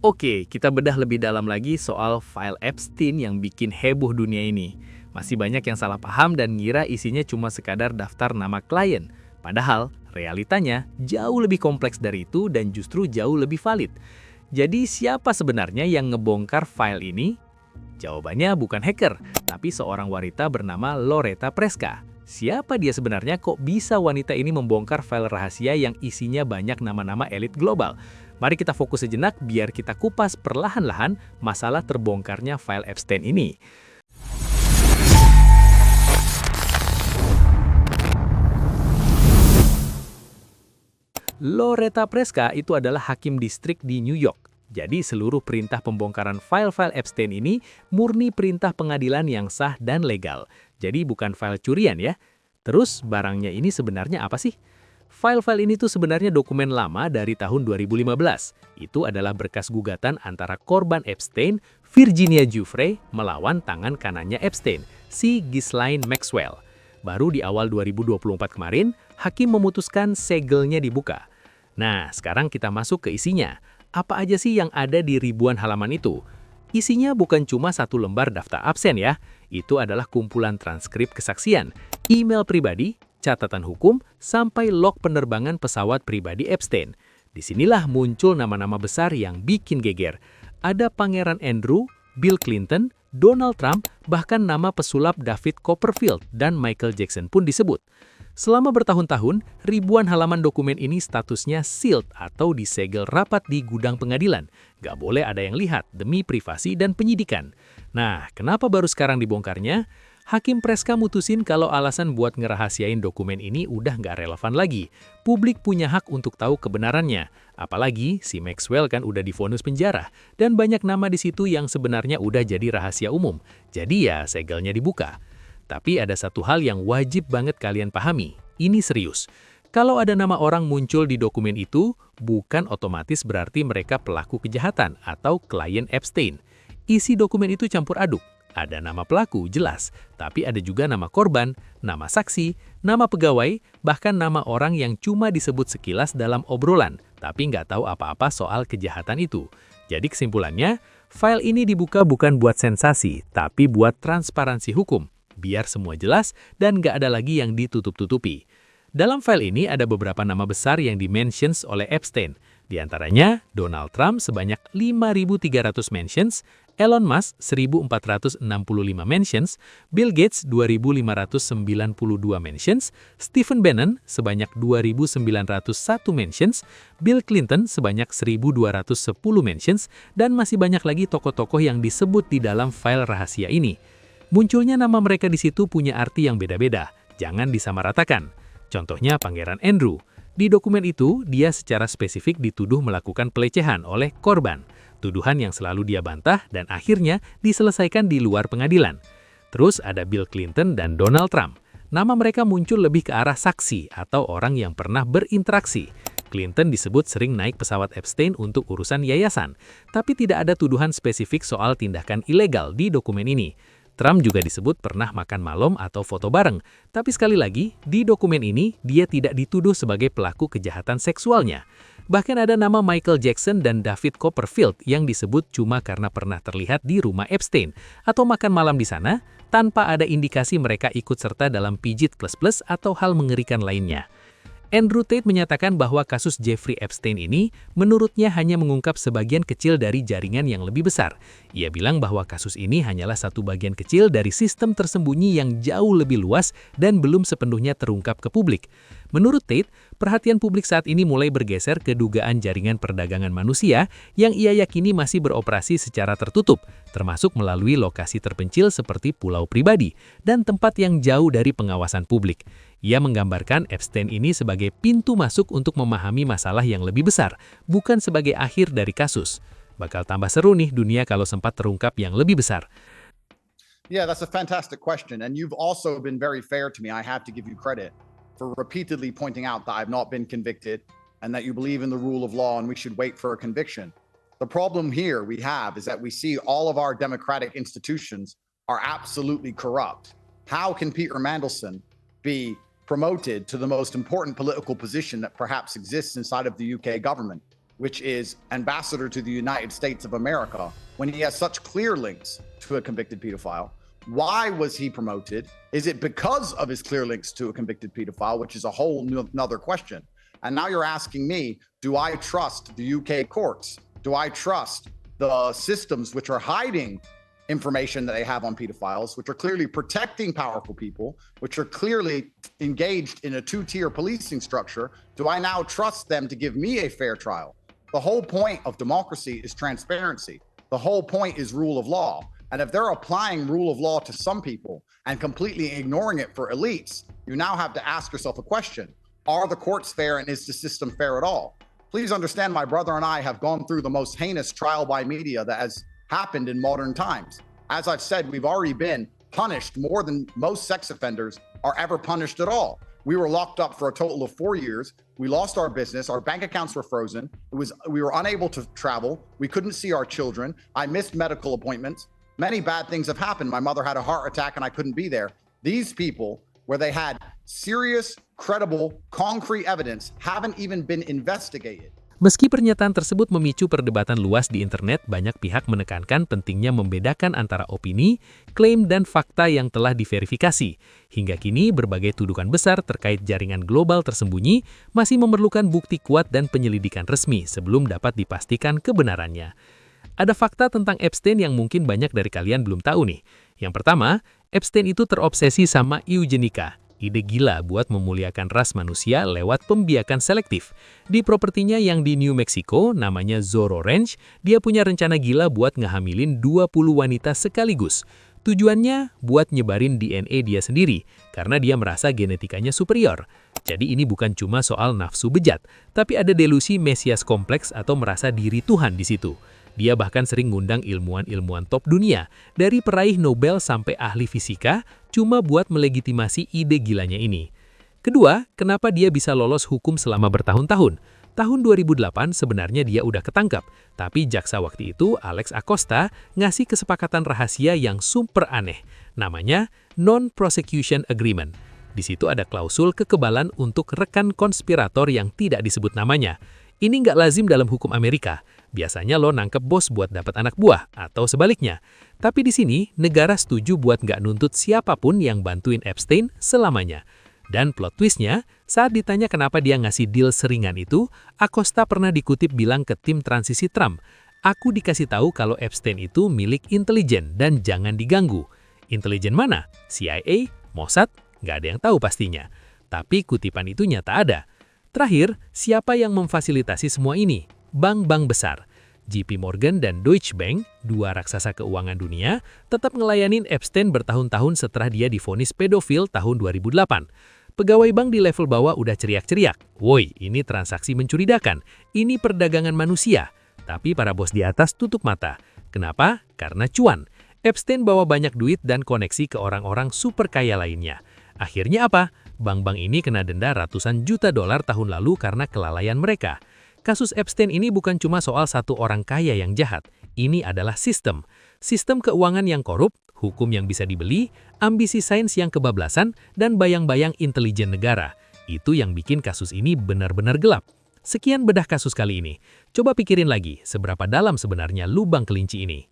Oke, kita bedah lebih dalam lagi soal file Epstein yang bikin heboh dunia ini. Masih banyak yang salah paham dan ngira isinya cuma sekadar daftar nama klien. Padahal, realitanya jauh lebih kompleks dari itu dan justru jauh lebih valid. Jadi siapa sebenarnya yang ngebongkar file ini? Jawabannya bukan hacker, tapi seorang wanita bernama Loretta Preska. Siapa dia sebenarnya, kok bisa wanita ini membongkar file rahasia yang isinya banyak nama-nama elit global? Mari kita fokus sejenak biar kita kupas perlahan-lahan masalah terbongkarnya file Epstein ini. Loretta Preska itu adalah hakim distrik di New York. Jadi seluruh perintah pembongkaran file-file Epstein ini murni perintah pengadilan yang sah dan legal. Jadi bukan file curian ya. Terus barangnya ini sebenarnya apa sih? File-file ini tuh sebenarnya dokumen lama dari tahun 2015. Itu adalah berkas gugatan antara korban Epstein, Virginia Giuffre, melawan tangan kanannya Epstein, si Ghislaine Maxwell. Baru di awal 2024 kemarin, hakim memutuskan segelnya dibuka. Nah, sekarang kita masuk ke isinya. Apa aja sih yang ada di ribuan halaman itu? Isinya bukan cuma satu lembar daftar absen ya. Itu adalah kumpulan transkrip kesaksian, email pribadi, catatan hukum, sampai log penerbangan pesawat pribadi Epstein. Disinilah muncul nama-nama besar yang bikin geger. Ada Pangeran Andrew, Bill Clinton, Donald Trump, bahkan nama pesulap David Copperfield dan Michael Jackson pun disebut. Selama bertahun-tahun, ribuan halaman dokumen ini statusnya sealed atau disegel rapat di gudang pengadilan. Gak boleh ada yang lihat demi privasi dan penyidikan. Nah, kenapa baru sekarang dibongkarnya? Hakim Preska mutusin kalau alasan buat ngerahasiain dokumen ini udah gak relevan lagi. Publik punya hak untuk tahu kebenarannya. Apalagi si Maxwell kan udah divonis penjara. Dan banyak nama di situ yang sebenarnya udah jadi rahasia umum. Jadi ya segelnya dibuka. Tapi ada satu hal yang wajib banget kalian pahami. Ini serius. Kalau ada nama orang muncul di dokumen itu, bukan otomatis berarti mereka pelaku kejahatan atau klien Epstein. Isi dokumen itu campur aduk. Ada nama pelaku, jelas. Tapi ada juga nama korban, nama saksi, nama pegawai, bahkan nama orang yang cuma disebut sekilas dalam obrolan, tapi nggak tahu apa-apa soal kejahatan itu. Jadi kesimpulannya, file ini dibuka bukan buat sensasi, tapi buat transparansi hukum. Biar semua jelas dan nggak ada lagi yang ditutup-tutupi. Dalam file ini ada beberapa nama besar yang dimentions oleh Epstein. Di antaranya, Donald Trump sebanyak 5.300 mentions, Elon Musk 1.465 mentions, Bill Gates 2.592 mentions, Stephen Bannon sebanyak 2.901 mentions, Bill Clinton sebanyak 1.210 mentions, dan masih banyak lagi tokoh-tokoh yang disebut di dalam file rahasia ini. Munculnya nama mereka di situ punya arti yang beda-beda, jangan disamaratakan. Contohnya Pangeran Andrew. Di dokumen itu, dia secara spesifik dituduh melakukan pelecehan oleh korban. Tuduhan yang selalu dia bantah dan akhirnya diselesaikan di luar pengadilan. Terus ada Bill Clinton dan Donald Trump. Nama mereka muncul lebih ke arah saksi atau orang yang pernah berinteraksi. Clinton disebut sering naik pesawat Epstein untuk urusan yayasan, tapi tidak ada tuduhan spesifik soal tindakan ilegal di dokumen ini. Trump juga disebut pernah makan malam atau foto bareng, tapi sekali lagi, di dokumen ini dia tidak dituduh sebagai pelaku kejahatan seksualnya. Bahkan ada nama Michael Jackson dan David Copperfield yang disebut cuma karena pernah terlihat di rumah Epstein atau makan malam di sana, tanpa ada indikasi mereka ikut serta dalam pijit plus-plus atau hal mengerikan lainnya. Andrew Tate menyatakan bahwa kasus Jeffrey Epstein ini menurutnya hanya mengungkap sebagian kecil dari jaringan yang lebih besar. Ia bilang bahwa kasus ini hanyalah satu bagian kecil dari sistem tersembunyi yang jauh lebih luas dan belum sepenuhnya terungkap ke publik. Menurut Tate, perhatian publik saat ini mulai bergeser ke dugaan jaringan perdagangan manusia yang ia yakini masih beroperasi secara tertutup, termasuk melalui lokasi terpencil seperti pulau pribadi dan tempat yang jauh dari pengawasan publik. Ia menggambarkan Epstein ini sebagai pintu masuk untuk memahami masalah yang lebih besar, bukan sebagai akhir dari kasus. Bakal tambah seru nih dunia kalau sempat terungkap yang lebih besar. Yeah, that's a fantastic question. And you've also been very fair to me. I have to give you credit for repeatedly pointing out that I've not been convicted and that you believe in the rule of law and we should wait for a conviction. The problem here we have is that we see all of our democratic institutions are absolutely corrupt. How can Peter Mandelson be promoted to the most important political position that perhaps exists inside of the UK government? which is ambassador to the United States of America, when he has such clear links to a convicted pedophile? Why was he promoted? Is it because of his clear links to a convicted pedophile, which is a whole another question? And now you're asking me, do I trust the UK courts? Do I trust the systems which are hiding information that they have on pedophiles, which are clearly protecting powerful people, which are clearly engaged in a two-tier policing structure? Do I now trust them to give me a fair trial? The whole point of democracy is transparency. The whole point is rule of law. And if they're applying rule of law to some people and completely ignoring it for elites, you now have to ask yourself a question. Are the courts fair, and is the system fair at all? Please understand, my brother and I have gone through the most heinous trial by media that has happened in modern times. As I've said, we've already been punished more than most sex offenders are ever punished at all. We were locked up for a total of 4 years. We lost our business. Our bank accounts were frozen. We were unable to travel. We couldn't see our children. I missed medical appointments. Many bad things have happened. My mother had a heart attack and I couldn't be there. These people, where they had serious, credible, concrete evidence, haven't even been investigated. Meski pernyataan tersebut memicu perdebatan luas di internet, banyak pihak menekankan pentingnya membedakan antara opini, klaim, dan fakta yang telah diverifikasi. Hingga kini, berbagai tuduhan besar terkait jaringan global tersembunyi masih memerlukan bukti kuat dan penyelidikan resmi sebelum dapat dipastikan kebenarannya. Ada fakta tentang Epstein yang mungkin banyak dari kalian belum tahu nih. Yang pertama, Epstein itu terobsesi sama eugenika, ide gila buat memuliakan ras manusia lewat pembiakan selektif. Di propertinya yang di New Mexico, namanya Zorro Ranch, dia punya rencana gila buat ngehamilin 20 wanita sekaligus. Tujuannya buat nyebarin DNA dia sendiri, karena dia merasa genetikanya superior. Jadi ini bukan cuma soal nafsu bejat, tapi ada delusi mesias kompleks atau merasa diri Tuhan di situ. Dia bahkan sering ngundang ilmuwan-ilmuwan top dunia, dari peraih Nobel sampai ahli fisika, cuma buat melegitimasi ide gilanya ini. Kedua, kenapa dia bisa lolos hukum selama bertahun-tahun? Tahun 2008 sebenarnya dia udah ketangkap, tapi jaksa waktu itu, Alex Acosta, ngasih kesepakatan rahasia yang super aneh. Namanya Non-Prosecution Agreement. Di situ ada klausul kekebalan untuk rekan konspirator yang tidak disebut namanya. Ini nggak lazim dalam hukum Amerika. Biasanya lo nangkep bos buat dapat anak buah, atau sebaliknya. Tapi di sini, negara setuju buat nggak nuntut siapapun yang bantuin Epstein selamanya. Dan plot twistnya, saat ditanya kenapa dia ngasih deal seringan itu, Acosta pernah dikutip bilang ke tim transisi Trump, "Aku dikasih tahu kalau Epstein itu milik intelijen dan jangan diganggu." Intelijen mana? CIA? Mossad? Nggak ada yang tahu pastinya. Tapi kutipan itu nyata ada. Terakhir, siapa yang memfasilitasi semua ini? Bank-bank besar. JP Morgan dan Deutsche Bank, dua raksasa keuangan dunia, tetap ngelayanin Epstein bertahun-tahun setelah dia divonis pedofil tahun 2008. Pegawai bank di level bawah udah ceriak-ceriak, "Woi, ini transaksi mencurigakan, ini perdagangan manusia." Tapi para bos di atas tutup mata. Kenapa? Karena cuan. Epstein bawa banyak duit dan koneksi ke orang-orang super kaya lainnya. Akhirnya apa? Bank-bank ini kena denda ratusan juta dolar tahun lalu karena kelalaian mereka. Kasus Epstein ini bukan cuma soal satu orang kaya yang jahat. Ini adalah sistem. Sistem keuangan yang korup, hukum yang bisa dibeli, ambisi sains yang kebablasan, dan bayang-bayang intelijen negara. Itu yang bikin kasus ini benar-benar gelap. Sekian bedah kasus kali ini. Coba pikirin lagi, seberapa dalam sebenarnya lubang kelinci ini.